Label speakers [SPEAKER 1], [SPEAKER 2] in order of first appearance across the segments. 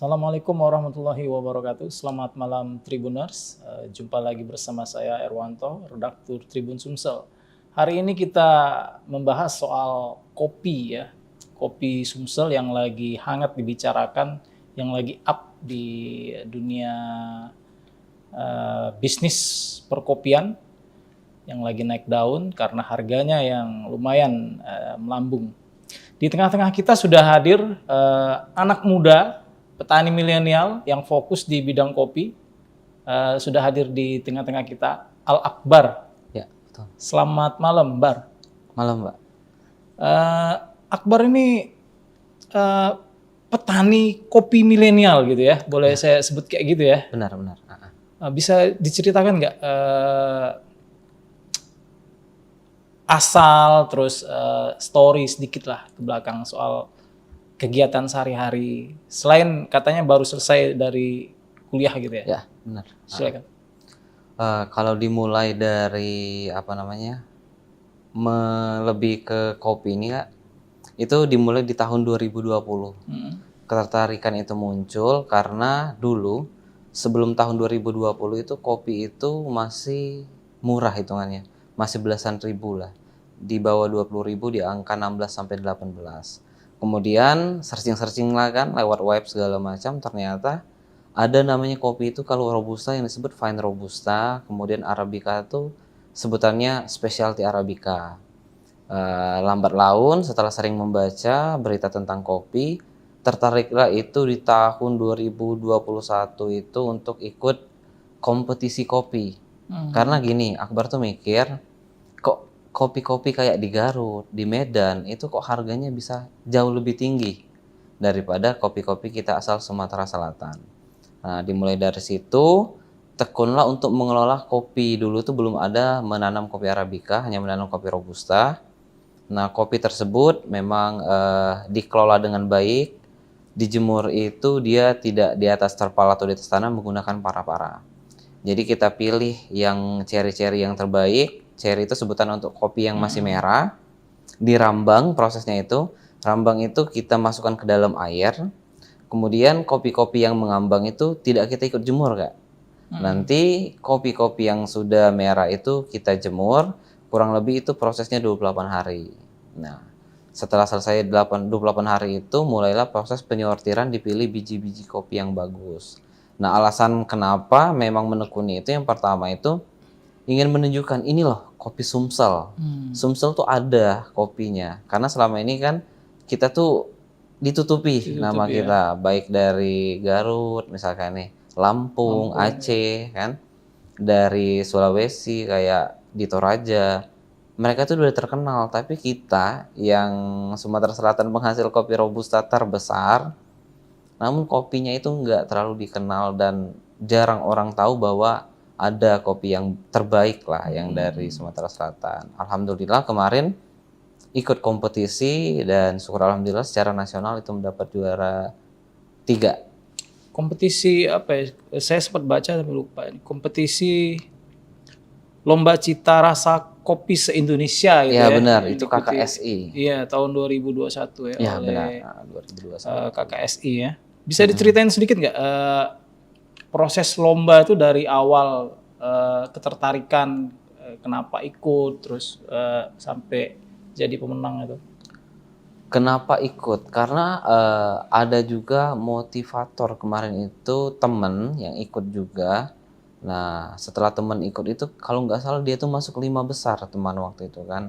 [SPEAKER 1] Assalamualaikum warahmatullahi wabarakatuh. Selamat malam Tribuners. Jumpa lagi bersama saya Erwanto, redaktur Tribun Sumsel. Hari ini kita membahas soal kopi ya. Kopi Sumsel yang lagi hangat dibicarakan, yang lagi up di dunia bisnis perkopian, yang lagi naik daun karena harganya yang lumayan melambung. Di tengah-tengah kita sudah hadir anak muda, petani milenial yang fokus di bidang kopi, sudah hadir di tengah-tengah kita, Al Akbar.
[SPEAKER 2] Ya, betul.
[SPEAKER 1] Selamat malam, Bar.
[SPEAKER 2] Malam, Mbak.
[SPEAKER 1] Akbar ini petani kopi milenial gitu ya, boleh saya sebut kayak gitu ya.
[SPEAKER 2] Benar.
[SPEAKER 1] Bisa diceritakan nggak asal, terus story sedikit lah ke belakang soal kegiatan sehari-hari, selain katanya baru selesai dari kuliah gitu ya?
[SPEAKER 2] Ya, benar.
[SPEAKER 1] Silakan.
[SPEAKER 2] Kalau dimulai dari lebih ke kopi ini, Kak, itu dimulai di tahun 2020. Ketertarikan itu muncul karena dulu sebelum tahun 2020 itu kopi itu masih murah hitungannya, masih belasan ribu lah, di bawah 20.000, di angka 16 sampai 18. Kemudian searching lah kan lewat web segala macam, ternyata ada namanya kopi itu kalau robusta yang disebut fine robusta, kemudian arabica itu sebutannya specialty arabica. Lambat laun setelah sering membaca berita tentang kopi, tertariklah itu di tahun 2021 itu untuk ikut kompetisi kopi. Karena gini, Akbar tuh mikir, kok kopi-kopi kayak di Garut, di Medan, itu kok harganya bisa jauh lebih tinggi daripada kopi-kopi kita asal Sumatera Selatan. Nah, dimulai dari situ, tekunlah untuk mengelola kopi. Dulu tuh belum ada menanam kopi arabica, hanya menanam kopi robusta. Nah, kopi tersebut memang dikelola dengan baik. Dijemur itu dia tidak di atas terpal atau di atas tanah, menggunakan para-para. Jadi kita pilih yang ceri-ceri yang terbaik. Ceri itu sebutan untuk kopi yang masih merah. Dirambang prosesnya itu. Rambang itu kita masukkan ke dalam air. Kemudian kopi-kopi yang mengambang itu tidak kita ikut jemur, Kak. Nanti kopi-kopi yang sudah merah itu kita jemur. Kurang lebih itu prosesnya 28 hari. Nah, setelah selesai 28 hari itu mulailah proses penyortiran, dipilih biji-biji kopi yang bagus. Nah, alasan kenapa memang menekuni itu, yang pertama itu ingin menunjukkan ini loh kopi Sumsel. Sumsel tuh ada kopinya. Karena selama ini kan kita tuh ditutupi nama kita, baik dari Garut misalkan nih, Lampung, Aceh kan, dari Sulawesi kayak di Toraja. Mereka tuh udah terkenal, tapi kita yang Sumatera Selatan penghasil kopi robusta terbesar, namun kopinya itu nggak terlalu dikenal dan jarang orang tahu bahwa ada kopi yang terbaik lah yang dari Sumatera Selatan. Alhamdulillah kemarin ikut kompetisi dan syukur alhamdulillah secara nasional itu mendapat juara 3.
[SPEAKER 1] Kompetisi apa ya? Saya sempat baca tapi lupa. Kompetisi Lomba Cita Rasa Kopi se-Indonesia gitu ya.
[SPEAKER 2] Ya benar, itu KKSI.
[SPEAKER 1] Iya, tahun 2021 ya,
[SPEAKER 2] Ya
[SPEAKER 1] oleh
[SPEAKER 2] benar, 2021.
[SPEAKER 1] KKSI ya. Bisa diceritain sedikit nggak proses lomba itu dari awal, ketertarikan, kenapa ikut, terus sampai jadi pemenang itu?
[SPEAKER 2] Kenapa ikut? Karena ada juga motivator kemarin itu, temen yang ikut juga. Nah, setelah temen ikut itu, kalau nggak salah dia tuh masuk 5 besar teman waktu itu kan.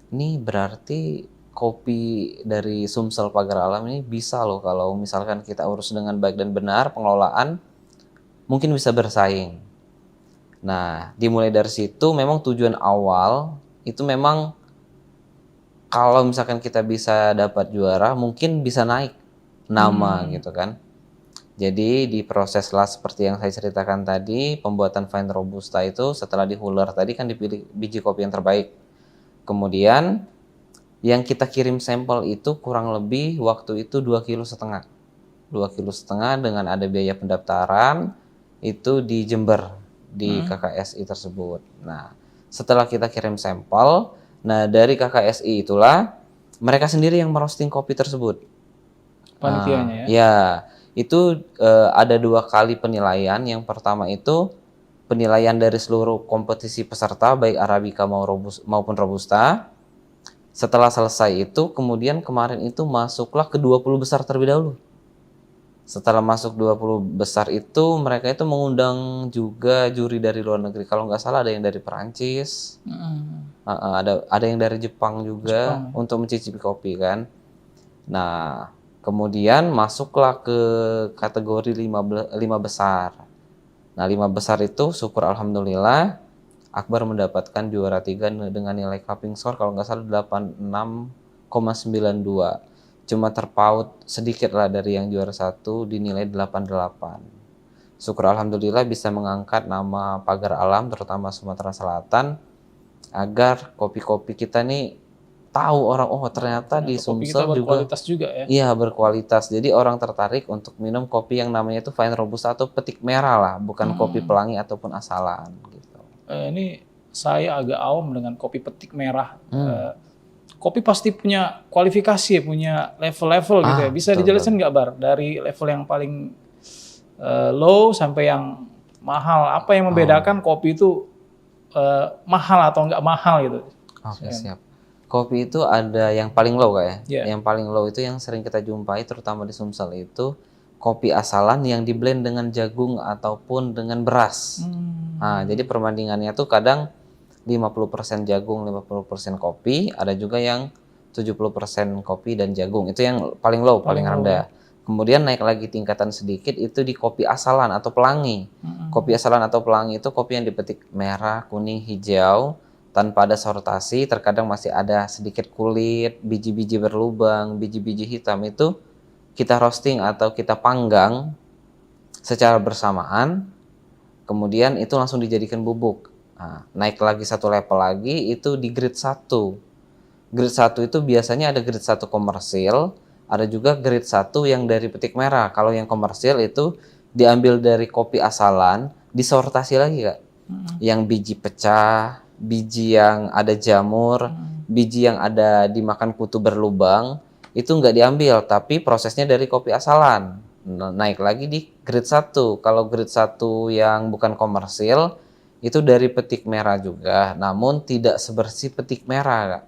[SPEAKER 2] Ini berarti kopi dari Sumsel Pagar Alam ini bisa loh kalau misalkan kita urus dengan baik dan benar pengelolaan, mungkin bisa bersaing. Nah, dimulai dari situ memang tujuan awal itu memang kalau misalkan kita bisa dapat juara, mungkin bisa naik nama gitu kan. Jadi diproses lah seperti yang saya ceritakan tadi, pembuatan fine robusta itu setelah dihuler tadi kan dipilih biji kopi yang terbaik. Kemudian yang kita kirim sampel itu kurang lebih waktu itu 2,5 kg. 2,5 kg dengan ada biaya pendaftaran itu di Jember, di KKSI tersebut. Nah, setelah kita kirim sampel, nah dari KKSI itulah mereka sendiri yang merosting kopi tersebut.
[SPEAKER 1] Panitianya ya?
[SPEAKER 2] Ya, itu ada 2 kali penilaian. Yang pertama itu penilaian dari seluruh kompetisi peserta baik Arabica maupun Robusta. Setelah selesai itu kemudian kemarin itu masuklah ke 20 besar terlebih dahulu. Setelah masuk 20 besar itu mereka itu mengundang juga juri dari luar negeri. Kalau nggak salah ada yang dari Perancis, ada yang dari Jepang juga untuk mencicipi kopi kan. Nah, kemudian masuklah ke kategori 5 besar. Nah, 5 besar itu syukur alhamdulillah Akbar mendapatkan juara 3 dengan nilai cupping score kalau nggak salah 86,92. Cuma terpaut sedikit lah dari yang juara 1 dinilai 88. Syukur alhamdulillah bisa mengangkat nama pagar alam terutama Sumatera Selatan agar kopi-kopi kita nih tahu orang ternyata di
[SPEAKER 1] Kopi
[SPEAKER 2] Sumsel
[SPEAKER 1] kita
[SPEAKER 2] juga
[SPEAKER 1] berkualitas juga ya.
[SPEAKER 2] iya berkualitas. Jadi orang tertarik untuk minum kopi yang namanya itu Fine Robusta atau petik merah lah, bukan kopi pelangi ataupun asalan gitu.
[SPEAKER 1] Ini saya agak awam dengan kopi petik merah. Kopi pasti punya kualifikasi, punya level-level gitu ya. Bisa dijelaskan nggak Bar? Dari level yang paling low sampai yang mahal. Apa yang membedakan kopi itu mahal atau nggak mahal gitu?
[SPEAKER 2] Oke, siap. Kopi itu ada yang paling low Kak ya.
[SPEAKER 1] Yeah.
[SPEAKER 2] Yang paling low itu yang sering kita jumpai terutama di Sumsel itu kopi asalan yang diblend dengan jagung ataupun dengan beras. Nah, jadi perbandingannya tuh kadang 50% jagung, 50% kopi, ada juga yang 70% kopi dan jagung. Itu yang paling low, paling rendah. Kemudian naik lagi tingkatan sedikit itu di kopi asalan atau pelangi. Kopi asalan atau pelangi itu kopi yang dipetik merah, kuning, hijau tanpa ada sortasi, terkadang masih ada sedikit kulit, biji-biji berlubang, biji-biji hitam itu kita roasting atau kita panggang secara bersamaan. Kemudian itu langsung dijadikan bubuk. Nah, naik lagi satu level lagi itu di grade 1. Grade 1 itu biasanya ada grade 1 komersil, ada juga grade 1 yang dari petik merah. Kalau yang komersil itu diambil dari kopi asalan, disortasi lagi Kak. Yang biji pecah, biji yang ada jamur, biji yang ada dimakan kutu berlubang, itu nggak diambil, tapi prosesnya dari kopi asalan. Naik lagi di grade 1. Kalau grade 1 yang bukan komersil, itu dari petik merah juga, namun tidak sebersih petik merah Kak.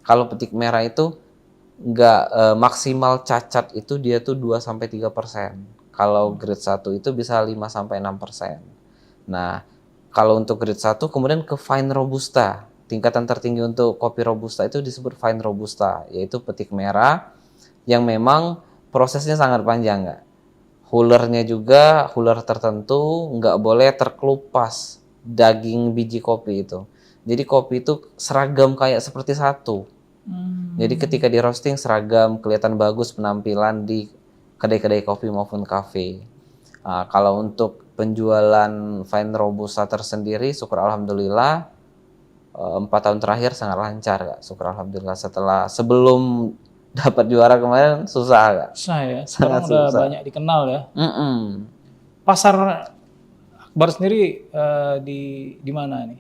[SPEAKER 2] Kalau petik merah itu nggak maksimal cacat itu dia tuh 2-3%. Kalau grade 1 itu bisa 5-6%. Nah, kalau untuk grade 1 kemudian ke Fine Robusta. Tingkatan tertinggi untuk kopi Robusta itu disebut Fine Robusta, yaitu petik merah yang memang prosesnya sangat panjang Kak. Hullernya juga huller tertentu, nggak boleh terkelupas daging biji kopi itu. Jadi kopi itu seragam kayak seperti satu. Jadi ketika di roasting seragam, kelihatan bagus penampilan di kedai-kedai kopi maupun kafe. Nah, kalau untuk penjualan Fine Robusta tersendiri, syukur alhamdulillah 4 tahun terakhir sangat lancar Kak. Syukur alhamdulillah sebelum dapat juara kemarin susah Kak.
[SPEAKER 1] Saya
[SPEAKER 2] Sangat
[SPEAKER 1] sekarang udah
[SPEAKER 2] susah.
[SPEAKER 1] banyak dikenal ya. Pasar Akbar sendiri di mana nih?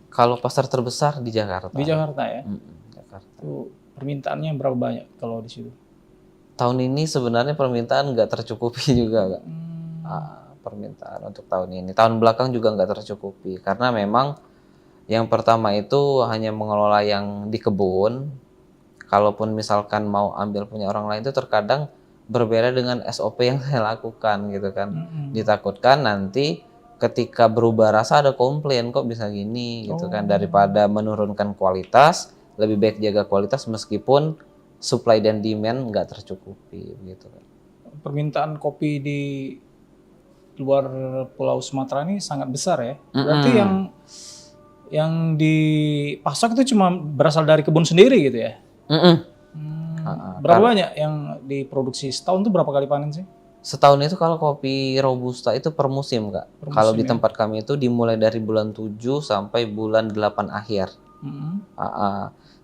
[SPEAKER 2] Kalau pasar terbesar di Jakarta.
[SPEAKER 1] Di Jakarta ya.
[SPEAKER 2] Jakarta.
[SPEAKER 1] Itu permintaannya berapa banyak kalau di situ?
[SPEAKER 2] Tahun ini sebenarnya permintaan nggak tercukupi juga Kak. Permintaan untuk tahun ini. Tahun belakang juga nggak tercukupi karena memang yang pertama itu hanya mengelola yang di kebun. Kalaupun misalkan mau ambil punya orang lain itu terkadang berbeda dengan SOP yang saya lakukan gitu kan. Ditakutkan nanti ketika berubah rasa ada komplain kok bisa gini gitu kan. Daripada menurunkan kualitas, lebih baik jaga kualitas meskipun supply dan demand nggak tercukupi gitu kan.
[SPEAKER 1] Permintaan kopi di luar Pulau Sumatera ini sangat besar ya. Berarti yang dipasok itu cuma berasal dari kebun sendiri gitu ya? Berapa banyak yang diproduksi? Setahun itu berapa kali panen sih?
[SPEAKER 2] Setahun itu kalau kopi Robusta itu per musim Kak. Kalau di tempat kami itu dimulai dari bulan 7 sampai bulan 8 akhir.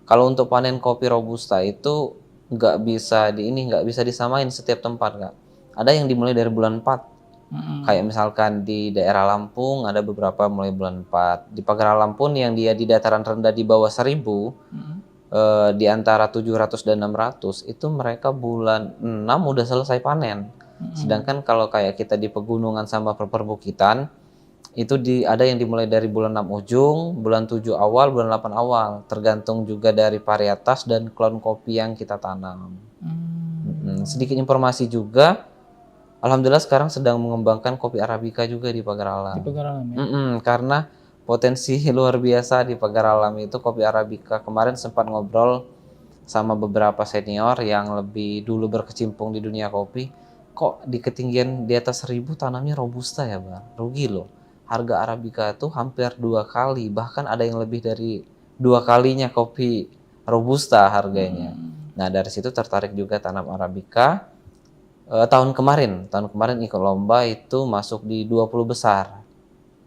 [SPEAKER 2] Kalau untuk panen kopi Robusta itu nggak bisa disamain setiap tempat Kak. Ada yang dimulai dari bulan 4. Kayak misalkan di daerah Lampung ada beberapa mulai bulan 4. Di Pagar Alam pun yang dia di dataran rendah di bawah 1000, di antara 700 dan 600 itu mereka bulan 6 udah selesai panen. Sedangkan kalau kayak kita di pegunungan sama perbukitan, itu ada yang dimulai dari bulan 6 ujung, bulan 7 awal, bulan 8 awal. Tergantung juga dari varietas dan klon kopi yang kita tanam. Sedikit informasi juga, alhamdulillah sekarang sedang mengembangkan kopi Arabica juga di Pagar Alam.
[SPEAKER 1] Di Pagar Alam ya.
[SPEAKER 2] Karena potensi luar biasa di Pagar Alam itu kopi Arabica. Kemarin sempat ngobrol sama beberapa senior yang lebih dulu berkecimpung di dunia kopi. Kok di ketinggian di atas 1000 tanamnya Robusta ya Bang? Rugi loh. Harga Arabica itu hampir 2 kali, bahkan ada yang lebih dari 2 kalinya kopi Robusta harganya. Nah dari situ tertarik juga tanam Arabica. Tahun kemarin ikut lomba itu masuk di 20 besar.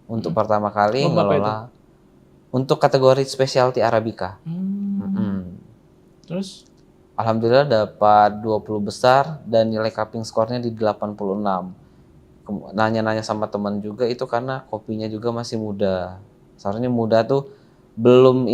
[SPEAKER 2] Untuk pertama kali
[SPEAKER 1] Lomba apa
[SPEAKER 2] ngelola untuk kategori specialty Arabica.
[SPEAKER 1] Terus?
[SPEAKER 2] Alhamdulillah dapat 20 besar dan nilai cupping skornya di 86. Nanya-nanya sama teman juga itu karena kopinya juga masih muda. Seharusnya muda tuh belum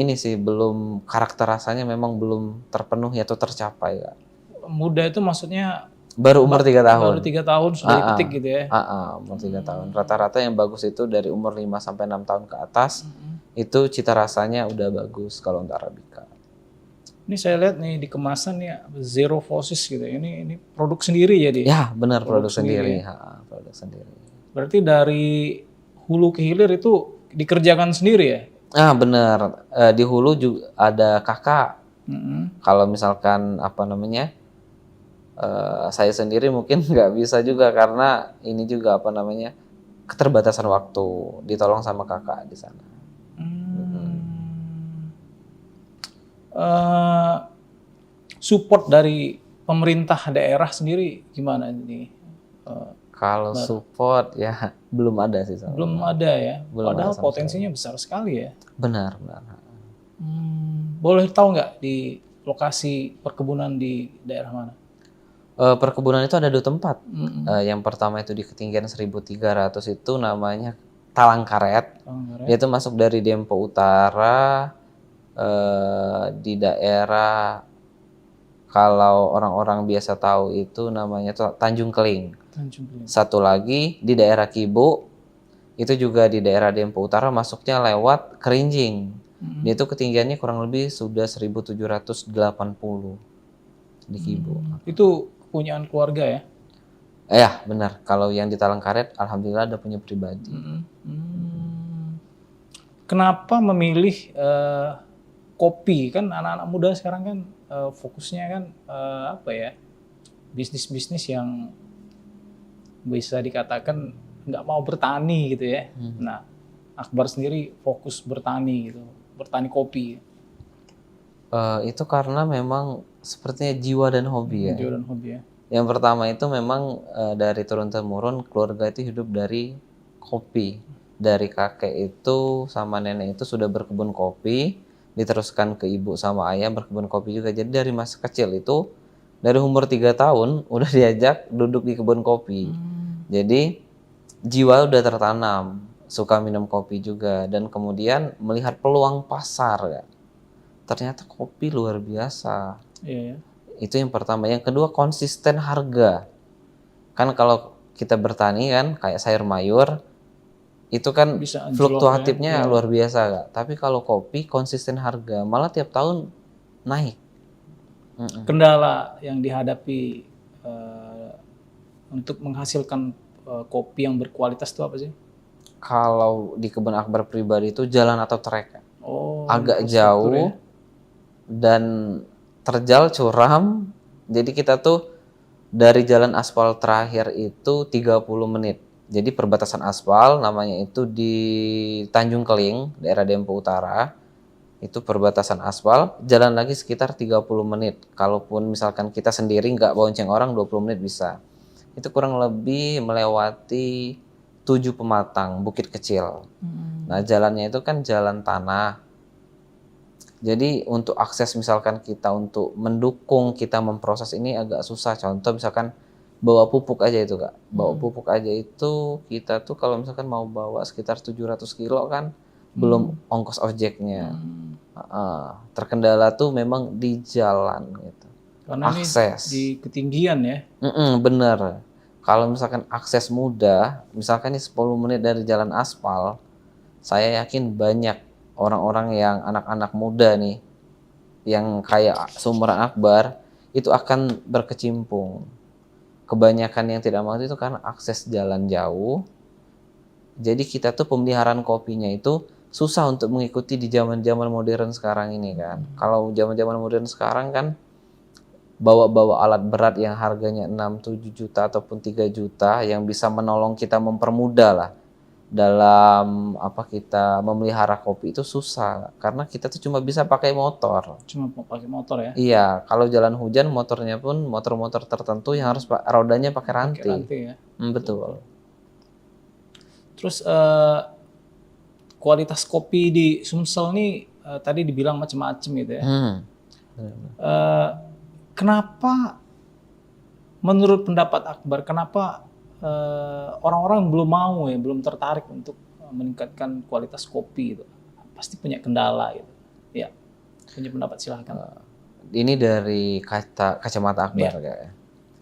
[SPEAKER 2] karakter rasanya memang belum terpenuhi atau tercapai Kak.
[SPEAKER 1] Muda itu maksudnya
[SPEAKER 2] Baru umur 3 tahun.
[SPEAKER 1] baru 3 tahun sudah dipetik gitu ya?
[SPEAKER 2] Umur 3 tahun. Rata-rata yang bagus itu dari umur 5 sampai 6 tahun ke atas, itu cita rasanya udah bagus kalau untuk Arabica.
[SPEAKER 1] Ini saya lihat nih di kemasan ya zero fosis gitu. Ini produk sendiri jadi.
[SPEAKER 2] Ya benar, produk
[SPEAKER 1] sendiri
[SPEAKER 2] sendiri. Produk sendiri.
[SPEAKER 1] Berarti dari hulu ke hilir itu dikerjakan sendiri ya?
[SPEAKER 2] Benar. Di hulu juga ada kakak. Kalau misalkan saya sendiri mungkin nggak bisa juga karena ini juga keterbatasan waktu, ditolong sama kakak di sana.
[SPEAKER 1] Support dari pemerintah daerah sendiri gimana ini?
[SPEAKER 2] Kalau support ya belum ada sih.
[SPEAKER 1] Belum ada ya. Padahal
[SPEAKER 2] ada
[SPEAKER 1] potensinya besar sekali ya.
[SPEAKER 2] Benar.
[SPEAKER 1] Boleh tahu nggak di lokasi perkebunan di daerah mana?
[SPEAKER 2] Perkebunan itu ada 2 tempat. Yang pertama itu di ketinggian 1300 itu namanya Talangkaret. Dia itu masuk dari Dempo Utara, di daerah kalau orang-orang biasa tahu itu namanya Tanjung Keling. Satu lagi di daerah Kibo, itu juga di daerah Dempo Utara, masuknya lewat Kerinjing. Dia itu ketinggiannya kurang lebih sudah 1780 di Kibo.
[SPEAKER 1] Itu kepunyaan keluarga ya?
[SPEAKER 2] Ya benar, kalau yang di Talangkaret alhamdulillah ada punya pribadi.
[SPEAKER 1] Kenapa memilih kopi? Kan anak-anak muda sekarang kan fokusnya kan bisnis-bisnis yang bisa dikatakan nggak mau bertani gitu ya. Nah, Akbar sendiri fokus bertani gitu, bertani kopi.
[SPEAKER 2] Itu karena memang sepertinya jiwa dan hobi ya.
[SPEAKER 1] Jiwa dan hobi ya.
[SPEAKER 2] Yang pertama itu memang dari turun-temurun keluarga itu hidup dari kopi. Dari kakek itu sama nenek itu sudah berkebun kopi, diteruskan ke ibu sama ayah berkebun kopi juga. Jadi dari masa kecil itu, dari umur 3 tahun udah diajak duduk di kebun kopi. Jadi jiwa udah tertanam, suka minum kopi juga, dan kemudian melihat peluang pasar ya. Ternyata kopi luar biasa.
[SPEAKER 1] Iya.
[SPEAKER 2] Itu yang pertama. Yang kedua konsisten harga. Kan kalau kita bertani kan kayak sayur mayur itu kan
[SPEAKER 1] bisa
[SPEAKER 2] fluktuatifnya luar biasa Kak. Tapi kalau kopi konsisten harga, malah tiap tahun naik.
[SPEAKER 1] Kendala yang dihadapi untuk menghasilkan kopi yang berkualitas itu apa sih?
[SPEAKER 2] Kalau di kebun Akbar pribadi itu jalan atau trek. Agak
[SPEAKER 1] ya.
[SPEAKER 2] jauh dan terjal curam. Jadi kita tuh dari jalan aspal terakhir itu 30 menit. Jadi perbatasan aspal namanya itu di Tanjung Keling, daerah Dempo Utara. Itu perbatasan aspal, jalan lagi sekitar 30 menit. Kalaupun misalkan kita sendiri nggak bonceng orang 20 menit bisa. Itu kurang lebih melewati 7 pematang, bukit kecil. Nah jalannya itu kan jalan tanah. Jadi untuk akses misalkan kita untuk mendukung kita memproses ini agak susah. Contoh misalkan bawa pupuk aja itu Kak. Bawa pupuk aja itu kita tuh kalau misalkan mau bawa sekitar 700 kilo kan belum ongkos ojeknya. Terkendala tuh memang di jalan gitu.
[SPEAKER 1] Karena
[SPEAKER 2] akses.
[SPEAKER 1] Ini di ketinggian ya.
[SPEAKER 2] Bener. Kalau misalkan akses mudah, misalkan ini 10 menit dari jalan aspal, saya yakin banyak orang-orang yang anak-anak muda nih, yang kayak seumuran Akbar, itu akan berkecimpung. Kebanyakan yang tidak mau itu karena akses jalan jauh. Jadi kita tuh pemeliharaan kopinya itu susah untuk mengikuti di zaman-zaman modern sekarang ini kan. Kalau zaman-zaman modern sekarang kan bawa-bawa alat berat yang harganya 6-7 juta ataupun 3 juta yang bisa menolong kita mempermudah lah dalam apa kita memelihara kopi itu susah karena kita tuh cuma bisa pakai motor.
[SPEAKER 1] Cuma pakai motor ya?
[SPEAKER 2] Iya, kalau jalan hujan motornya pun motor-motor tertentu yang harus rodanya pakai rantai.
[SPEAKER 1] Pakai rantai ya.
[SPEAKER 2] Betul.
[SPEAKER 1] Terus kualitas kopi di Sumsel nih tadi dibilang macam-macam gitu ya. Kenapa menurut pendapat Akbar, kenapa orang-orang belum mau ya, belum tertarik untuk meningkatkan kualitas kopi itu? Pasti punya kendala gitu. Ya, punya pendapat silahkan.
[SPEAKER 2] Ini dari kacamata Akbar kayak.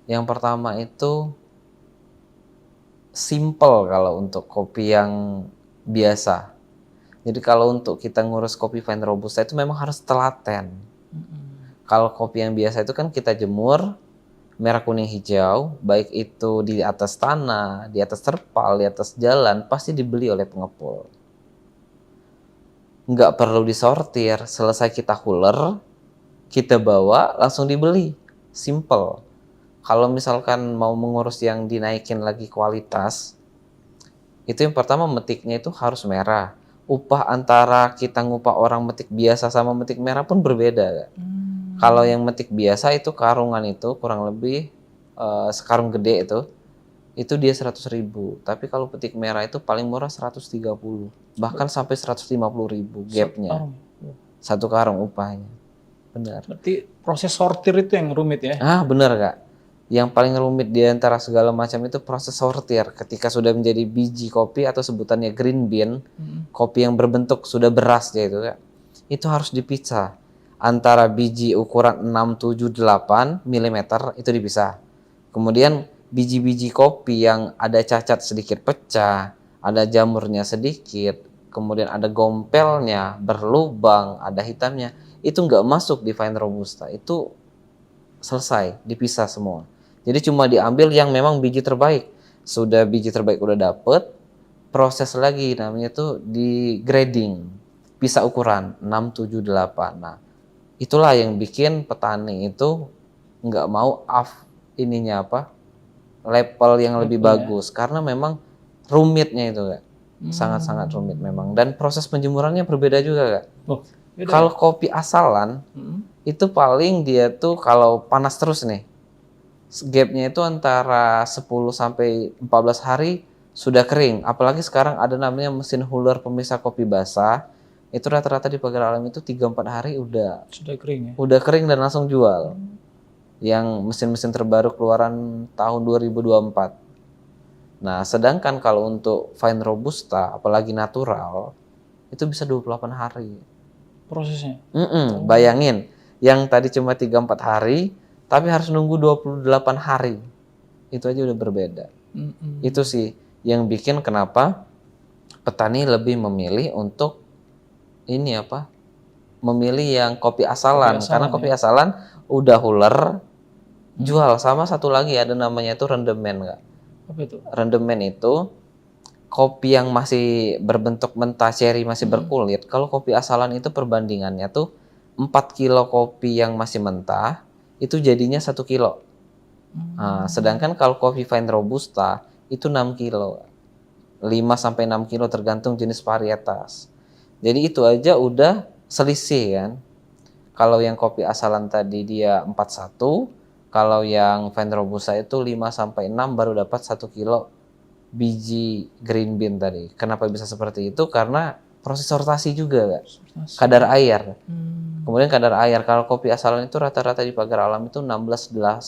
[SPEAKER 2] Yang pertama itu simple kalau untuk kopi yang biasa. Jadi kalau untuk kita ngurus kopi fine robusta itu memang harus telaten. Kalau kopi yang biasa itu kan kita jemur merah kuning hijau, baik itu di atas tanah, di atas terpal, di atas jalan, pasti dibeli oleh pengepul. Nggak perlu disortir, selesai kita huler, kita bawa langsung dibeli, simple. Kalau misalkan mau mengurus yang dinaikin lagi kualitas, itu yang pertama metiknya itu harus merah. Upah antara kita ngupah orang metik biasa sama metik merah pun berbeda. Kalau yang metik biasa itu karungan itu kurang lebih sekarung gede itu dia 100.000. Tapi kalau petik merah itu paling murah 130, bahkan sampai 150.000 gapnya. Satu karung upahnya. Benar.
[SPEAKER 1] Berarti proses sortir itu yang rumit ya?
[SPEAKER 2] Benar Kak. Yang paling rumit di antara segala macam itu proses sortir. Ketika sudah menjadi biji kopi atau sebutannya green bean, kopi yang berbentuk sudah beras ya itu Kak. Itu harus dipisah. Antara biji ukuran 6, 7, 8 mm itu dipisah. Kemudian biji-biji kopi yang ada cacat sedikit pecah, ada jamurnya sedikit, kemudian ada gompelnya, berlubang, ada hitamnya, itu nggak masuk di fine robusta. Itu selesai, dipisah semua. Jadi cuma diambil yang memang biji terbaik. Sudah biji terbaik udah dapet, proses lagi namanya tuh di grading. Pisah ukuran 6, 7, 8. Nah, itulah yang bikin petani itu nggak mau level yang lebih bagus. Karena memang rumitnya itu Kak. Sangat-sangat rumit memang. Dan proses penjemurannya berbeda juga Kak. Kalau kopi asalan, itu paling dia tuh kalau panas terus nih, gapnya itu antara 10 sampai 14 hari sudah kering. Apalagi sekarang ada namanya mesin huller pemisah kopi basah. Itu rata-rata di Pagar Alam itu 3-4 hari udah
[SPEAKER 1] sudah kering ya?
[SPEAKER 2] Udah kering dan langsung jual. Yang mesin-mesin terbaru keluaran tahun 2024. Nah, sedangkan kalau untuk fine robusta, apalagi natural, itu bisa 28 hari.
[SPEAKER 1] Prosesnya?
[SPEAKER 2] Bayangin, yang tadi cuma 3-4 hari, tapi harus nunggu 28 hari. Itu aja udah berbeda. Itu sih yang bikin kenapa petani lebih memilih untuk memilih yang kopi asalan. Karena kopi asalan udah huler, jual. Sama satu lagi ada namanya itu rendemen Kak.
[SPEAKER 1] Apa itu?
[SPEAKER 2] Rendemen itu kopi yang masih berbentuk mentah, cherry masih berkulit. Kalau kopi asalan itu perbandingannya tuh 4 kilo kopi yang masih mentah itu jadinya 1 kilo. Nah, sedangkan kalau kopi fine robusta itu 6 kilo. 5-6 kilo tergantung jenis varietas. Jadi itu aja udah selisih kan. Kalau yang kopi asalan tadi dia 41, kalau yang fine robusta itu 5-6 baru dapat 1 kilo biji green bean tadi. Kenapa bisa seperti itu? Karena proses sortasi juga Kak. Kadar air. Kemudian kadar air, kalau kopi asalan itu rata-rata di Pagar Alam itu 16-18%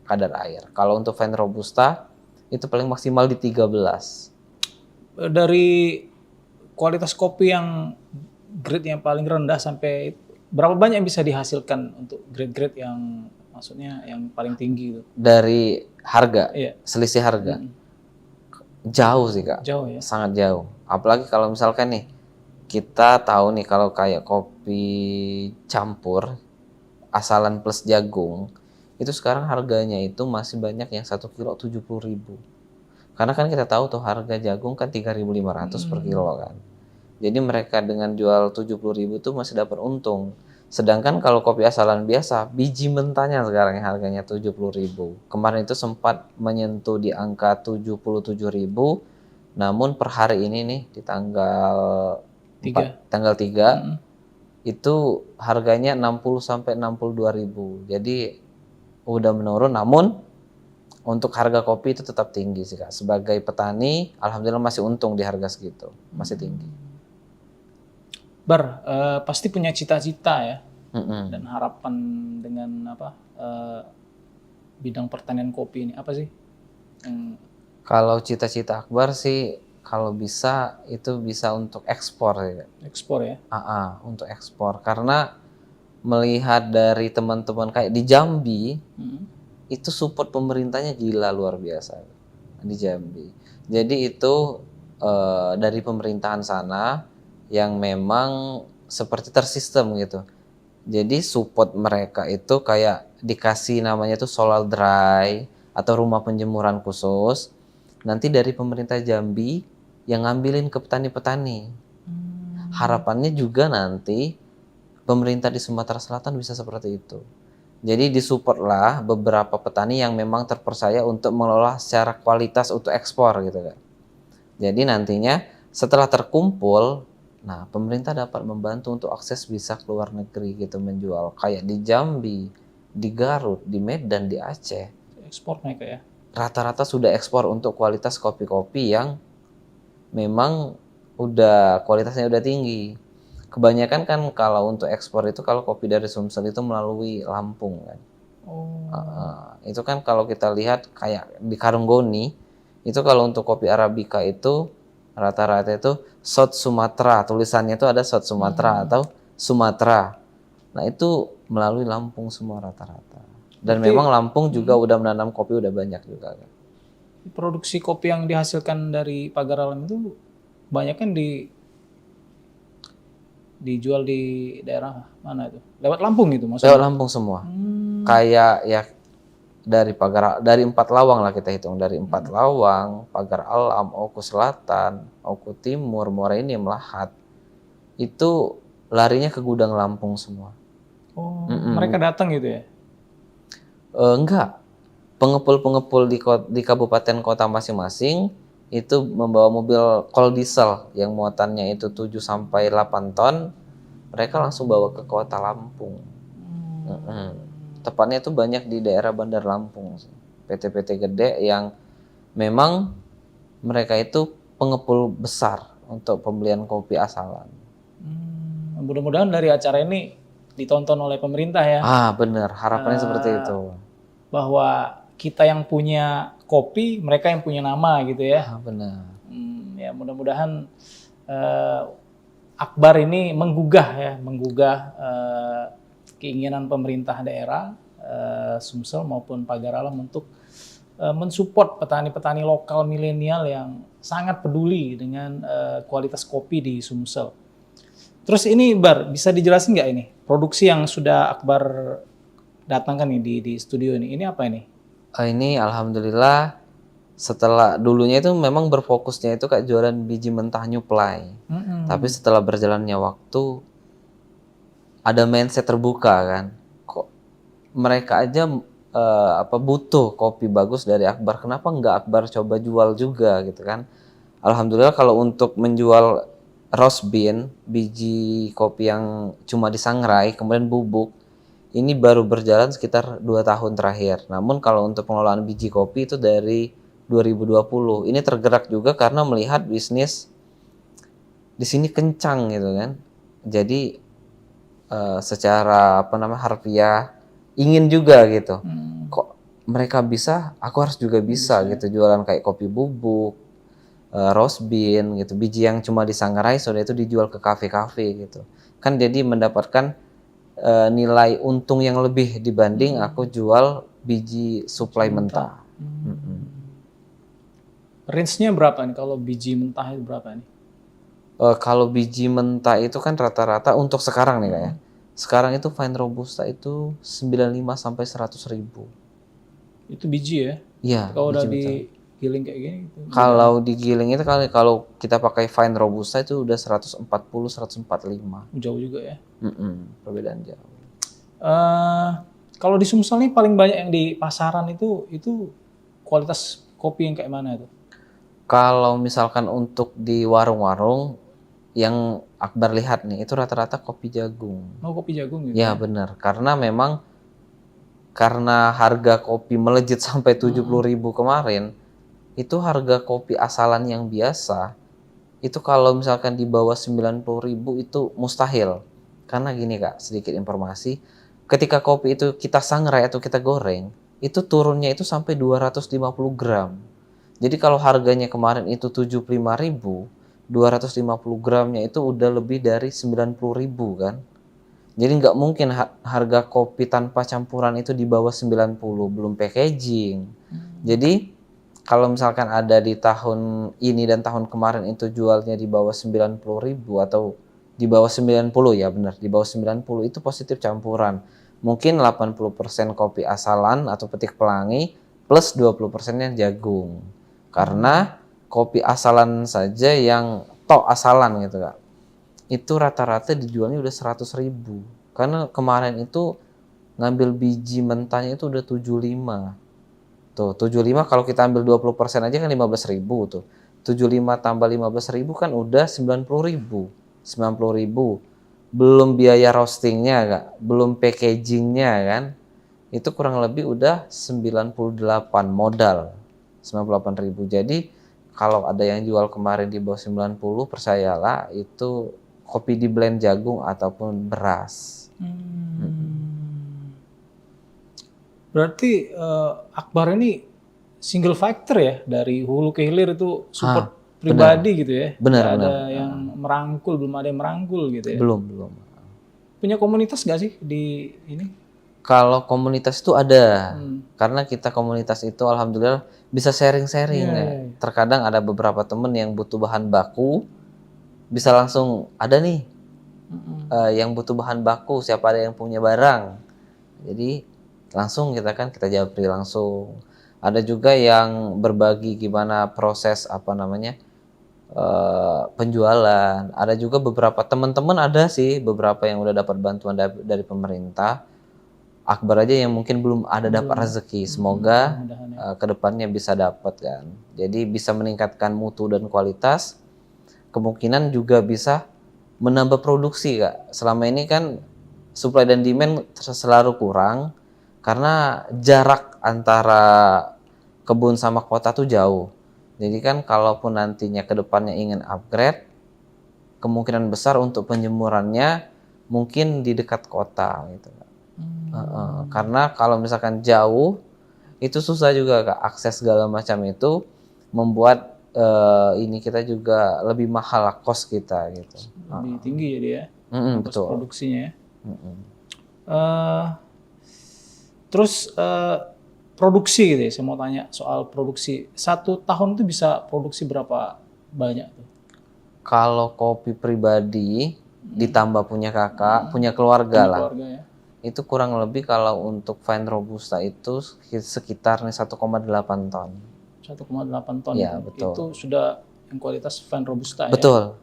[SPEAKER 2] kadar air. Kalau untuk fine robusta itu paling maksimal di 13.
[SPEAKER 1] Dari kualitas kopi yang grade yang paling rendah sampai berapa banyak yang bisa dihasilkan untuk grade-grade yang Maksudnya yang paling tinggi itu.
[SPEAKER 2] Dari harga,
[SPEAKER 1] Iya.
[SPEAKER 2] selisih harga.
[SPEAKER 1] Hmm.
[SPEAKER 2] Jauh sih Kak,
[SPEAKER 1] Jauh ya.
[SPEAKER 2] sangat jauh. Apalagi kalau misalkan nih, kita tahu nih kalau kayak kopi campur, asalan plus jagung, itu sekarang harganya itu masih banyak yang 1 kilo 70.000. Karena kan kita tahu tuh harga jagung kan 3.500 per kilo kan. Jadi mereka dengan jual 70.000 tuh masih dapat untung. Sedangkan kalau kopi asalan biasa, biji mentahnya sekarang yang harganya 70.000. Kemarin itu sempat menyentuh di angka 77.000, namun per hari ini nih di tanggal 3 itu harganya 60 sampai 62.000. Jadi udah menurun, namun untuk harga kopi itu tetap tinggi sih Kak. Sebagai petani, alhamdulillah masih untung di harga segitu, masih tinggi.
[SPEAKER 1] Bar, pasti punya cita-cita ya
[SPEAKER 2] Mm-mm.
[SPEAKER 1] dan harapan dengan bidang pertanian kopi ini apa sih?
[SPEAKER 2] Kalau cita-cita Akbar sih, kalau bisa itu bisa untuk ekspor ya.
[SPEAKER 1] Ekspor ya?
[SPEAKER 2] Untuk ekspor. Karena melihat dari teman-teman kayak di Jambi, itu support pemerintahnya gila luar biasa di Jambi. Jadi itu dari pemerintahan sana yang memang seperti tersistem gitu. Jadi support mereka itu kayak dikasih namanya tuh solar dry atau rumah penjemuran khusus. Nanti dari pemerintah Jambi yang ngambilin ke petani-petani. Harapannya juga nanti pemerintah di Sumatera Selatan bisa seperti itu. Jadi disupport lah beberapa petani yang memang terpercaya untuk mengelola secara kualitas untuk ekspor gitu kan. Jadi nantinya setelah terkumpul, nah pemerintah dapat membantu untuk akses bisa ke luar negeri gitu menjual. Kayak di Jambi, di Garut, di Medan, di Aceh.
[SPEAKER 1] Ekspor mereka ya?
[SPEAKER 2] Rata-rata sudah ekspor untuk kualitas kopi-kopi yang memang udah kualitasnya udah tinggi. Kebanyakan kan kalau untuk ekspor itu kalau kopi dari Sumsel itu melalui Lampung kan. Itu kan kalau kita lihat kayak di Karunggoni, itu kalau untuk kopi Arabica itu rata-rata itu South Sumatera, tulisannya itu ada South Sumatera atau Sumatera. Nah itu melalui Lampung semua rata-rata. Dan
[SPEAKER 1] Berarti,
[SPEAKER 2] memang Lampung juga udah menanam kopi udah banyak juga kan.
[SPEAKER 1] Produksi kopi yang dihasilkan dari Pagar Alam itu banyak kan dijual di daerah mana itu? Lewat Lampung gitu maksudnya?
[SPEAKER 2] Lewat Lampung semua. Kayak ya dari 4 lawang lah kita hitung, dari 4 lawang, Pagar Alam, Oku Selatan, Oku Timur, Morenim, Lahat, itu larinya ke gudang Lampung semua.
[SPEAKER 1] Mereka datang gitu ya?
[SPEAKER 2] Enggak, pengepul-pengepul di kabupaten kota masing-masing itu membawa mobil kol diesel yang muatannya itu 7 sampai 8 ton, mereka langsung bawa ke kota Lampung. Tepatnya itu banyak di daerah Bandar Lampung, PT-PT gede yang memang mereka itu pengepul besar untuk pembelian kopi asalan.
[SPEAKER 1] Mudah-mudahan dari acara ini ditonton oleh pemerintah ya.
[SPEAKER 2] Benar, harapannya seperti itu.
[SPEAKER 1] Bahwa kita yang punya kopi, mereka yang punya nama gitu ya.
[SPEAKER 2] Benar.
[SPEAKER 1] Ya mudah-mudahan Akbar ini menggugah keinginan pemerintah daerah Sumsel maupun Pagar Alam untuk mensupport petani-petani lokal milenial yang sangat peduli dengan kualitas kopi di Sumsel. Terus ini Bar, bisa dijelasin nggak ini produksi yang sudah Akbar datangkan nih di studio ini apa ini?
[SPEAKER 2] Ini alhamdulillah setelah dulunya itu memang berfokusnya itu kayak jualan biji mentah nyuplai. Tapi setelah berjalannya waktu ada mindset terbuka kan. Kok mereka aja butuh kopi bagus dari Akbar, kenapa nggak Akbar coba jual juga gitu kan. Alhamdulillah kalau untuk menjual roast bean, biji kopi yang cuma disangrai kemudian bubuk, ini baru berjalan sekitar 2 tahun terakhir. Namun kalau untuk pengelolaan biji kopi itu dari 2020. Ini tergerak juga karena melihat bisnis di sini kencang gitu kan. Jadi secara harfiah ingin juga gitu. Kok mereka bisa, aku harus juga bisa gitu, jualan kayak kopi bubuk, roast bean gitu, biji yang cuma disangrai sudah itu dijual ke kafe-kafe gitu. Kan jadi mendapatkan nilai untung yang lebih dibanding aku jual biji suplai mentah.
[SPEAKER 1] Range-nya berapa nih kalau biji mentah itu berapa nih?
[SPEAKER 2] Kalau biji mentah itu kan rata-rata untuk sekarang nih Kak ya. Sekarang itu Fine Robusta itu 95 sampai 100.000.
[SPEAKER 1] Itu biji ya?
[SPEAKER 2] Iya,
[SPEAKER 1] Kalau udah
[SPEAKER 2] biji mentah.
[SPEAKER 1] digiling kayak gini itu
[SPEAKER 2] Kalau digiling itu kalau kita pakai Fine Robusta itu udah 140 145.
[SPEAKER 1] jauh juga ya.
[SPEAKER 2] Perbedaan jauh.
[SPEAKER 1] Kalau di Sumsel nih paling banyak yang di pasaran itu kualitas kopi yang kayak mana itu?
[SPEAKER 2] Kalau misalkan untuk di warung-warung yang Akbar lihat nih itu rata-rata kopi jagung.
[SPEAKER 1] Mau kopi jagung gitu
[SPEAKER 2] Ya benar, karena memang karena harga kopi melejit sampai 70.000 kemarin, itu harga kopi asalan yang biasa itu kalau misalkan di bawah 90.000 itu mustahil. Karena gini Kak, sedikit informasi, ketika kopi itu kita sangrai atau kita goreng, itu turunnya itu sampai 250 gram. Jadi kalau harganya kemarin itu 75.000, 250 gramnya itu udah lebih dari 90.000 kan. Jadi nggak mungkin harga kopi tanpa campuran itu di bawah 90, belum packaging. Jadi kalau misalkan ada di tahun ini dan tahun kemarin itu jualnya di bawah 90.000 atau di bawah 90 ya benar, di bawah 90 itu positif campuran. Mungkin 80% kopi asalan atau petik pelangi plus 20%-nya jagung. Karena kopi asalan saja yang tok asalan gitu Kak. Itu rata-rata dijualnya udah 100.000. Karena kemarin itu ngambil biji mentahnya itu udah 75. Tuh, 75 kalau kita ambil 20% aja kan 15.000 tuh. 75 tambah 15.000 kan udah 90.000. 90.000. Belum biaya roastingnya Kak, belum packagingnya kan. Itu kurang lebih udah 98 modal. 98.000. Jadi kalau ada yang jual kemarin di bawah 90, percayalah itu kopi di blend jagung ataupun beras.
[SPEAKER 1] Berarti Akbar ini single factor ya, dari hulu ke hilir itu support pribadi gitu ya.
[SPEAKER 2] Benar,
[SPEAKER 1] Nggak
[SPEAKER 2] benar.
[SPEAKER 1] ada yang merangkul, belum ada yang merangkul gitu ya.
[SPEAKER 2] Belum.
[SPEAKER 1] Punya komunitas nggak sih di ini?
[SPEAKER 2] Kalau komunitas itu ada, karena kita komunitas itu alhamdulillah bisa sharing-sharing. Ya. Terkadang ada beberapa temen yang butuh bahan baku, bisa langsung ada nih yang butuh bahan baku, siapa ada yang punya barang. Jadi langsung kita japri langsung. Ada juga yang berbagi gimana proses penjualan. Ada juga beberapa teman-teman ada sih beberapa yang udah dapat bantuan dari pemerintah. Akbar aja yang mungkin belum ada dapat rezeki. Semoga kedepannya bisa dapat kan. Jadi bisa meningkatkan mutu dan kualitas. Kemungkinan juga bisa menambah produksi Kak. Selama ini kan supply dan demand selalu kurang karena jarak antara kebun sama kota tuh jauh. Jadi kan kalaupun nantinya kedepannya ingin upgrade, kemungkinan besar untuk penjemurannya mungkin di dekat kota gitu. Karena kalau misalkan jauh itu susah juga Kak, akses segala macam itu membuat ini kita juga lebih mahal kos kita gitu.
[SPEAKER 1] Lebih tinggi jadi ya, kos
[SPEAKER 2] Betul.
[SPEAKER 1] produksinya ya. Terus produksi gitu ya, saya mau tanya soal produksi. 1 tahun itu bisa produksi berapa banyak tuh?
[SPEAKER 2] Kalau kopi pribadi ditambah punya kakak, punya keluarga lah.
[SPEAKER 1] Keluarga ya.
[SPEAKER 2] Itu kurang lebih kalau untuk Fine Robusta itu sekitar 1,8 ton.
[SPEAKER 1] 1,8 ton
[SPEAKER 2] Ya,
[SPEAKER 1] itu.
[SPEAKER 2] betul.
[SPEAKER 1] Itu sudah yang kualitas Fine Robusta ya.
[SPEAKER 2] Betul.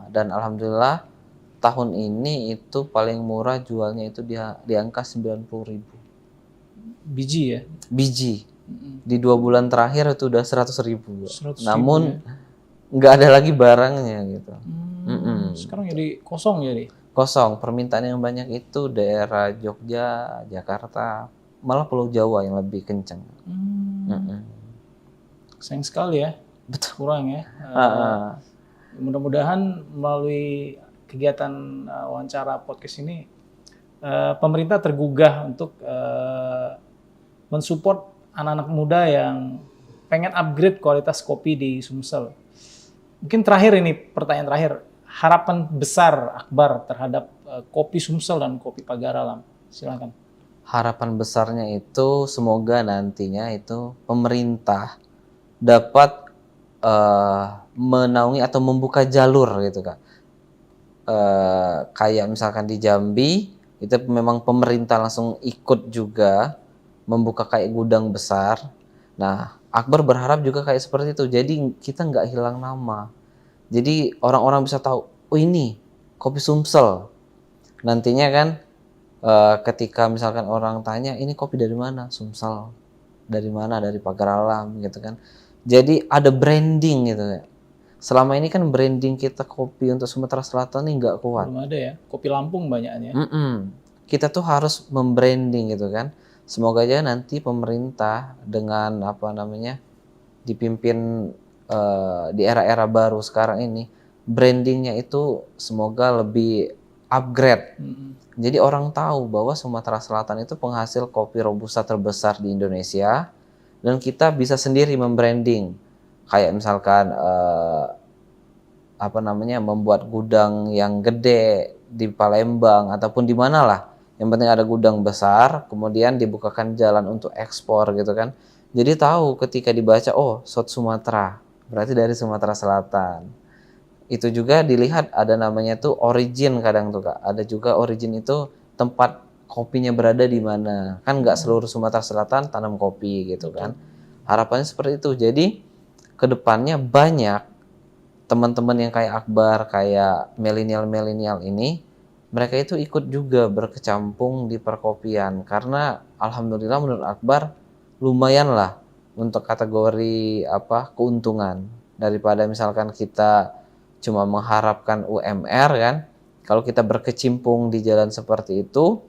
[SPEAKER 2] Dan alhamdulillah tahun ini itu paling murah jualnya itu di angka 90.000.
[SPEAKER 1] Biji ya.
[SPEAKER 2] Biji. Di 2 bulan terakhir itu udah 100.000.
[SPEAKER 1] 100.000
[SPEAKER 2] Namun nggak ada lagi barangnya gitu.
[SPEAKER 1] Sekarang jadi kosong jadi.
[SPEAKER 2] Kosong. Permintaan yang banyak itu daerah Jogja, Jakarta, malah Pulau Jawa yang lebih kencang.
[SPEAKER 1] Sayang sekali ya.
[SPEAKER 2] Betul.
[SPEAKER 1] Kurang ya. Mudah-mudahan melalui kegiatan wawancara podcast ini pemerintah tergugah untuk mensupport anak-anak muda yang pengen upgrade kualitas kopi di Sumsel. Mungkin terakhir ini pertanyaan terakhir, harapan besar Akbar terhadap kopi Sumsel dan kopi Pagar Alam? Silakan.
[SPEAKER 2] Harapan besarnya itu semoga nantinya itu pemerintah dapat menaungi atau membuka jalur gitu Kak. Kayak misalkan di Jambi itu memang pemerintah langsung ikut juga membuka kayak gudang besar. Nah, Akbar berharap juga kayak seperti itu. Jadi kita nggak hilang nama. Jadi orang-orang bisa tahu, oh ini kopi Sumsel. Nantinya kan ketika misalkan orang tanya, ini kopi dari mana? Sumsel. Dari mana? Dari Pagar Alam gitu kan. Jadi ada branding gitu ya. Selama ini kan branding kita kopi untuk Sumatera Selatan ini nggak kuat.
[SPEAKER 1] Belum ada ya. Kopi Lampung banyaknya.
[SPEAKER 2] Kita tuh harus membranding gitu kan. Semoga aja nanti pemerintah dengan apa namanya dipimpin di era-era baru sekarang ini brandingnya itu semoga lebih upgrade. Jadi orang tahu bahwa Sumatera Selatan itu penghasil kopi robusta terbesar di Indonesia dan kita bisa sendiri membranding. Kayak misalkan apa namanya membuat gudang yang gede di Palembang ataupun di mana lah. Yang penting ada gudang besar, kemudian dibukakan jalan untuk ekspor gitu kan. Jadi tahu ketika dibaca, oh Sot Sumatera, berarti dari Sumatera Selatan. Itu juga dilihat ada namanya tuh origin kadang tuh Kak. Ada juga origin itu tempat kopinya berada di mana. Kan nggak seluruh Sumatera Selatan tanam kopi gitu kan. Harapannya seperti itu. Jadi kedepannya banyak teman-teman yang kayak Akbar, kayak milenial-milenial ini, mereka itu ikut juga berkecimpung di perkopian. Karena alhamdulillah menurut Akbar lumayan lah untuk kategori apa keuntungan daripada misalkan kita cuma mengharapkan UMR kan. Kalau kita berkecimpung di jalan seperti itu,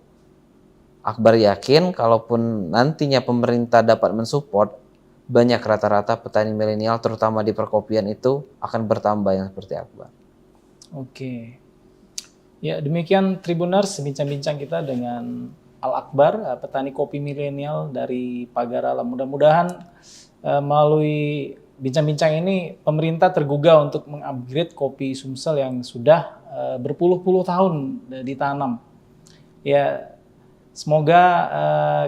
[SPEAKER 2] Akbar yakin kalaupun nantinya pemerintah dapat mensupport, banyak rata-rata petani milenial terutama di perkopian itu akan bertambah yang seperti Akbar.
[SPEAKER 1] Oke. Ya, demikian Tribuners bincang-bincang kita dengan Al Akbar, petani kopi milenial dari Pagar Alam. Mudah-mudahan melalui bincang-bincang ini pemerintah tergugah untuk mengupgrade kopi Sumsel yang sudah berpuluh-puluh tahun ditanam. Ya, semoga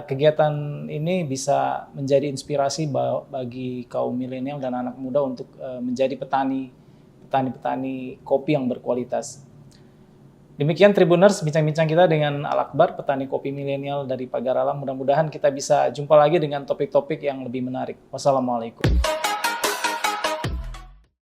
[SPEAKER 1] kegiatan ini bisa menjadi inspirasi bagi kaum milenial dan anak muda untuk menjadi petani kopi yang berkualitas. Demikian Tribuners bincang-bincang kita dengan Al Akbar, petani kopi milenial dari Pagar Alam. Mudah-mudahan kita bisa jumpa lagi dengan topik-topik yang lebih menarik. Wassalamualaikum.